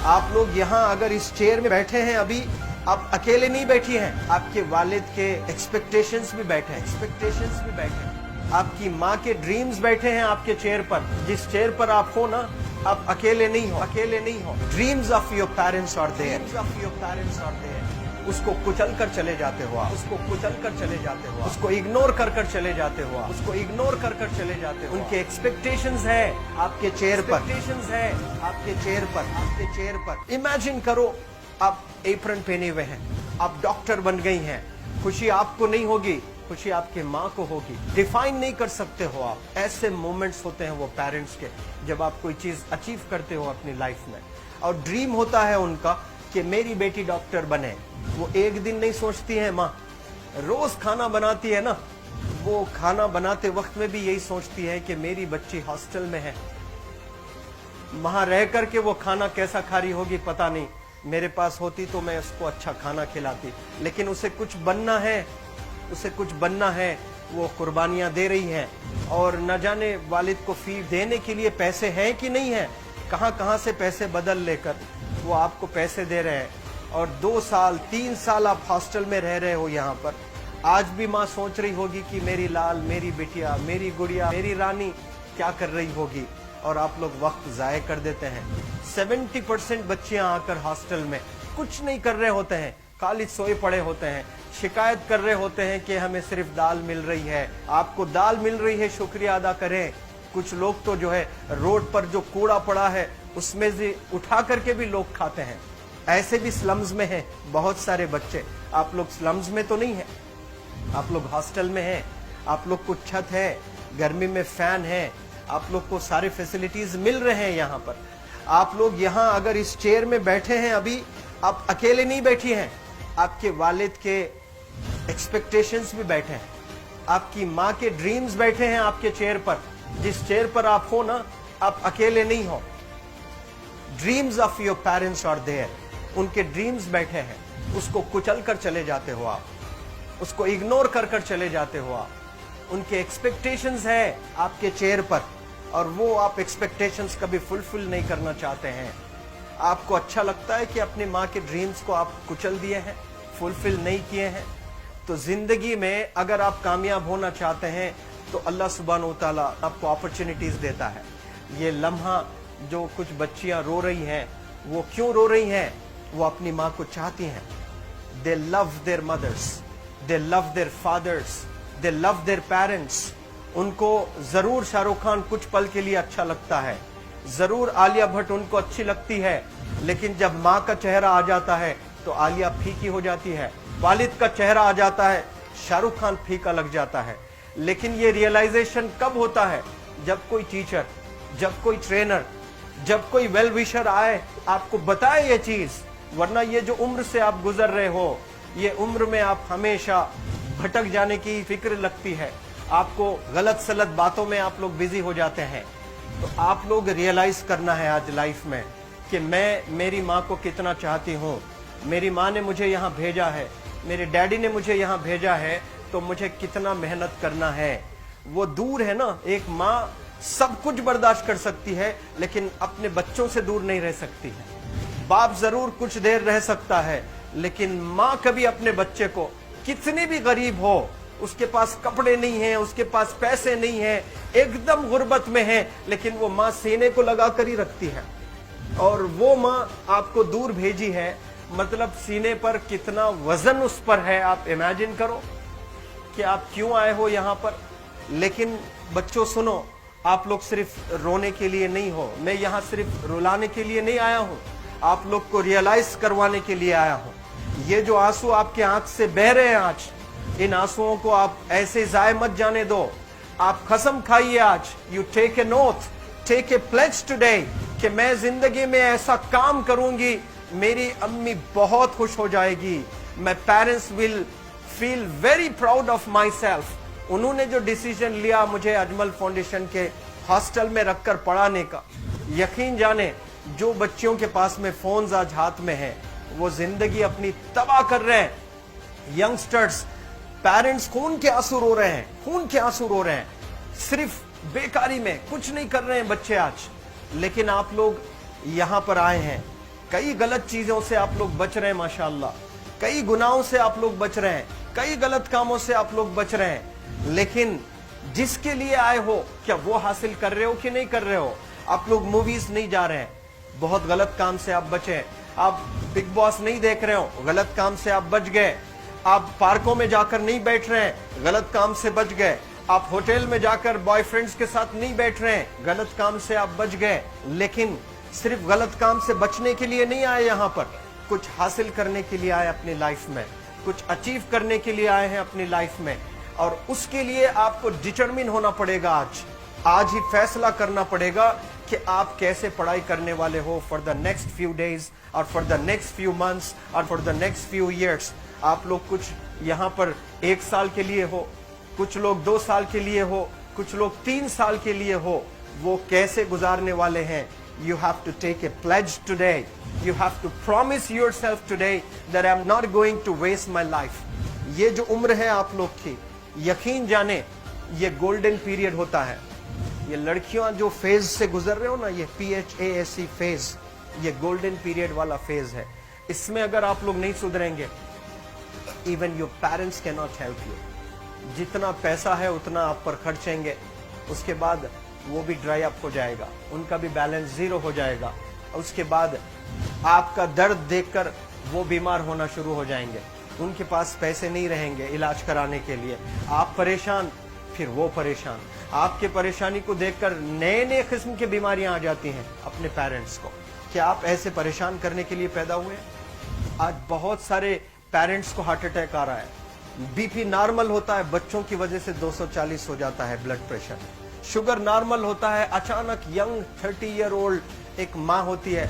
आप लोग यहाँ अगर इस चेयर में बैठे हैं अभी, आप अकेले नहीं बैठी हैं, आपके वालिद के एक्सपेक्टेशंस भी बैठे हैं, आपकी माँ के ड्रीम्स बैठे हैं आपके चेयर पर। जिस चेयर पर आप हो ना, आप अकेले नहीं हो। Dreams of your parents are there. उसको कुचल कर चले जाते हो आप, उसको इग्नोर कर चले जाते हो उनके एक्सपेक्टेशंस है आपके चेयर पर। इमेजिन करो, आप एप्रन पहने हुए हैं, आप डॉक्टर बन गई हैं। खुशी आपको नहीं होगी, खुशी आपके माँ को होगी। डिफाइन नहीं कर सकते हो आप। ऐसे मोमेंट्स होते हैं वो पेरेंट्स के, जब आप कोई चीज अचीव करते हो अपनी लाइफ में, और ड्रीम होता है उनका कि मेरी बेटी डॉक्टर बने। वो एक दिन नहीं सोचती है माँ, रोज खाना बनाती है ना, वो खाना बनाते वक्त में भी यही सोचती है कि मेरी बच्ची हॉस्टल में है, वहां रह करके वो खाना कैसा खा रही होगी पता नहीं, मेरे पास होती तो मैं उसको अच्छा खाना खिलाती। लेकिन उसे कुछ बनना है, वो कुर्बानियां दे रही हैं, और न जाने वालिद को फी देने के लिए पैसे हैं कि नहीं है, कहां से पैसे बदल लेकर वो आपको पैसे दे रहे हैं। और 2 साल 3 साल आप हॉस्टल में रह रहे हो यहाँ पर। आज भी माँ सोच रही होगी कि मेरी लाल, मेरी बिटिया, मेरी गुड़िया, मेरी रानी क्या कर रही होगी, और आप लोग वक्त जाये कर देते हैं। 70% बच्चियां आकर हॉस्टल में कुछ नहीं कर रहे होते हैं, खाली सोए पड़े होते हैं, शिकायत कर रहे होते हैं कि हमें सिर्फ दाल मिल रही है। आपको दाल मिल रही है, शुक्रिया अदा करें। कुछ लोग तो जो है रोड पर जो कूड़ा पड़ा है उसमें से उठा करके भी लोग खाते हैं। ऐसे भी स्लम्स में हैं बहुत सारे बच्चे। आप लोग स्लम्स में तो नहीं है, आप लोग हॉस्टल में हैं, आप लोग को छत है, गर्मी में फैन है, आप लोग को सारे फैसिलिटीज मिल रहे हैं यहाँ पर। आप लोग यहाँ अगर इस चेयर में बैठे हैं अभी, आप अकेले नहीं बैठी हैं, आपके वालिद के एक्सपेक्टेशंस भी बैठे हैं, आपकी माँ के ड्रीम्स बैठे हैं आपके चेयर पर। जिस चेयर पर आप हो ना, आप अकेले नहीं हो। Dreams of your parents are there. उनके ड्रीम्स बैठे हैं, उसको कुचल कर चले जाते हो आप, उसको इग्नोर कर चले जाते हो आप। उनके एक्सपेक्टेशंस है आपके चेयर पर, और वो आप एक्सपेक्टेशंस कभी फुलफिल नहीं करना चाहते हैं। आपको अच्छा लगता है कि अपनी माँ के ड्रीम्स को आप कुचल दिए हैं, फुलफिल नहीं किए हैं। तो जिंदगी में अगर आप कामयाब होना चाहते हैं तो अल्लाह सुब्हानहू व तआला आपको अपॉर्चुनिटीज देता है। ये लम्हा जो कुछ बच्चियां रो रही हैं, वो क्यों रो रही हैं? वो अपनी माँ को चाहती हैं। They love their mothers, they love their fathers, they love their parents. उनको जरूर शाहरुख खान कुछ पल के लिए अच्छा लगता है, जरूर आलिया भट्ट उनको अच्छी लगती है, लेकिन जब माँ का चेहरा आ जाता है तो आलिया फीकी हो जाती है। वालिद का चेहरा आ जाता है, शाहरुख खान फीका लग जाता है। लेकिन ये रियलाइजेशन कब होता है? जब कोई टीचर, जब कोई ट्रेनर, जब कोई वेल विशर आए, आपको बताए ये चीज। वरना ये जो उम्र से आप गुजर रहे हो, ये उम्र में आप हमेशा भटक जाने की फिक्र लगती है, आपको गलत सलत बातों में आप लोग बिजी हो जाते हैं। तो आप लोग रियलाइज करना है आज लाइफ में कि मैं मेरी माँ को कितना चाहती हूँ। मेरी माँ ने मुझे यहाँ भेजा है, मेरे डैडी ने मुझे यहाँ भेजा है, तो मुझे कितना मेहनत करना है। वो दूर है ना, एक माँ सब कुछ बर्दाश्त कर सकती है, लेकिन अपने बच्चों से दूर नहीं रह सकती है। बाप जरूर कुछ देर रह सकता है, लेकिन माँ कभी अपने बच्चे को, कितनी भी गरीब हो, उसके पास कपड़े नहीं है, उसके पास पैसे नहीं है, एकदम गुर्बत में है, लेकिन वो माँ सीने को लगा कर ही रखती है। और वो माँ आपको दूर भेजी है, मतलब सीने पर कितना वजन उस पर है। आप इमेजिन करो कि आप क्यों आए हो यहाँ पर। लेकिन बच्चों सुनो, आप लोग सिर्फ रोने के लिए नहीं हो, मैं यहाँ सिर्फ रुलाने के लिए नहीं आया हूँ, आप लोग को रियलाइज करवाने के लिए आया हूँ। ये जो आंसू आपके आंख से बह रहे हैं आज, इन आंसुओं को आप ऐसे जाए मत जाने दो। आप कसम खाइए आज, you take a note, take a pledge today, कि मैं जिंदगी में ऐसा काम करूंगी, मेरी अम्मी बहुत खुश हो जाएगी। My parents will feel very proud of my self. उन्होंने जो डिसीजन लिया मुझे अजमल फाउंडेशन के हॉस्टल में रखकर पढ़ाने का, यकीन जाने जो बच्चियों के पास में फोन्स आज हाथ में है, वो जिंदगी अपनी तबाह कर रहे हैं। यंगस्टर्स, पेरेंट्स खून के आंसू रो रहे हैं, खून के आंसू रो रहे हैं, सिर्फ बेकारी में कुछ नहीं कर रहे हैं बच्चे आज। लेकिन आप लोग यहाँ पर आए हैं, कई गलत चीजों से आप लोग बच रहे हैं माशाअल्लाह, कई गुनाहों से आप लोग बच रहे हैं, कई गलत कामों से आप लोग बच रहे हैं, लेकिन जिसके लिए आए हो क्या वो हासिल कर रहे हो कि नहीं कर रहे हो? आप लोग मूवीज नहीं जा रहे हैं, बहुत गलत काम से आप बचे। आप बिग बॉस नहीं देख रहे हो, गलत काम से आप बच गए। आप पार्कों में जाकर नहीं बैठ रहे हैं, गलत काम से बच गए। आप होटल में जाकर बॉयफ्रेंड्स के साथ नहीं बैठ रहे हैं, गलत काम से आप बच गए। लेकिन सिर्फ गलत काम से बचने के लिए नहीं आए यहाँ पर, कुछ हासिल करने के लिए आए अपनी लाइफ में, कुछ अचीव करने के लिए आए हैं अपनी लाइफ में। और उसके लिए आपको डिटरमिन होना पड़ेगा। आज ही फैसला करना पड़ेगा कि आप कैसे पढ़ाई करने वाले हो for the next few days और for the next few months और for the next few years. आप लोग कुछ यहाँ पर 1 साल के लिए हो, कुछ लोग 2 साल के लिए हो, कुछ लोग 3 साल के लिए हो, वो कैसे गुजारने वाले हैं? You have to take a pledge today. You have to promise yourself today that I'm not going to waste my life. ये जो उम्र है आप लोग की, यकीन जाने ये गोल्डन पीरियड होता है। ये लड़कियां जो फेज से गुजर रहे हो ना, ये PHASE फेज, ये गोल्डन पीरियड वाला फेज है। इसमें अगर आप लोग नहीं सुधरेंगे, even your parents can not help you. जितना पैसा है उतना आप पर खर्चेंगे, उसके बाद वो भी ड्राई अप हो जाएगा, उनका भी बैलेंस जीरो हो जाएगा। उसके बाद आपका दर्द देखकर वो बीमार होना शुरू हो जाएंगे, उनके पास पैसे नहीं रहेंगे इलाज कराने के लिए। आप परेशान, फिर वो परेशान। आपके परेशानी को देखकर नए नए किस्म की बीमारियां आ जाती हैं अपने पेरेंट्स को। क्या आप ऐसे परेशान करने के लिए पैदा हुए? आज बहुत सारे पेरेंट्स को हार्ट अटैक आ रहा है, BP नॉर्मल होता है, बच्चों की वजह से 240 हो जाता है ब्लड प्रेशर। शुगर नॉर्मल होता है, अचानक यंग 30 ईयर ओल्ड एक माँ होती है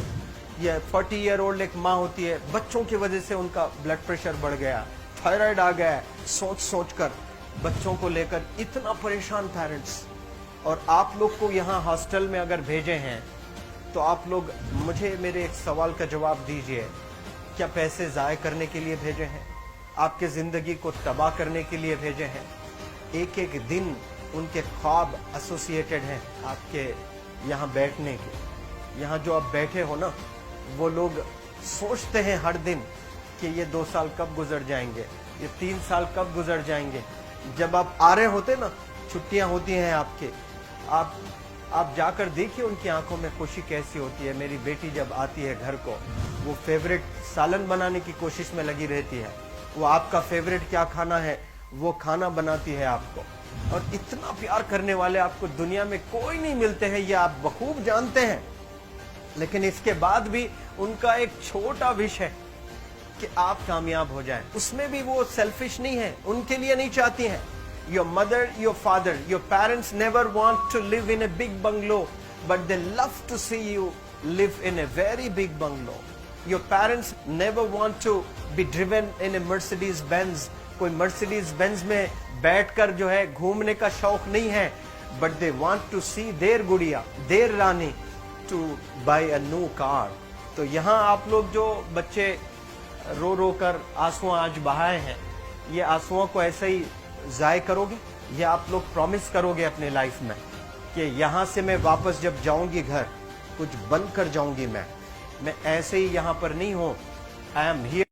या 40 ईयर ओल्ड एक माँ होती है, बच्चों की वजह से उनका ब्लड प्रेशर बढ़ गया, थायराइड आ गया। सोच सोच कर बच्चों को लेकर इतना परेशान पेरेंट्स। और आप लोग को यहाँ हॉस्टल में अगर भेजे हैं तो आप लोग मुझे मेरे एक सवाल का जवाब दीजिए, क्या पैसे जाय करने के लिए भेजे हैं? आपके जिंदगी को तबाह करने के लिए भेजे हैं? एक एक दिन उनके ख्वाब एसोसिएटेड हैं आपके यहाँ बैठने के। यहाँ जो आप बैठे हो ना, वो लोग सोचते हैं हर दिन कि ये 2 साल कब गुजर जाएंगे, ये 3 साल कब गुजर जाएंगे। जब आप आ रहे होते ना, छुट्टियां होती हैं आपके, आप जाकर देखिए उनकी आंखों में खुशी कैसी होती है। मेरी बेटी जब आती है घर को, वो फेवरेट सालन बनाने की कोशिश में लगी रहती है। वो आपका फेवरेट क्या खाना है वो खाना बनाती है आपको। और इतना प्यार करने वाले आपको दुनिया में कोई नहीं मिलते हैं, ये आप बखूब जानते हैं। लेकिन इसके बाद भी उनका एक छोटा विश है कि आप कामयाब हो जाएं। उसमें भी वो सेल्फिश नहीं है, उनके लिए नहीं चाहती हैं। Your mother, your father, your parents never want to live in a big bungalow, but they love to see you live in a very big bungalow. Your parents never want to be driven in a Mercedes Benz. कोई Mercedes Benz में बैठकर जो है घूमने का शौक नहीं है, but they want to see their गुड़िया, their Rani to buy a new car. तो यहाँ आप लोग जो बच्चे रो रो कर आंसू आज बहाए हैं, ये आंसुओं को ऐसे ही जाय करोगे या आप लोग प्रॉमिस करोगे अपने लाइफ में कि यहाँ से मैं वापस जब जाऊंगी घर, कुछ बन कर जाऊंगी। मैं ऐसे ही यहाँ पर नहीं हूँ। I am here.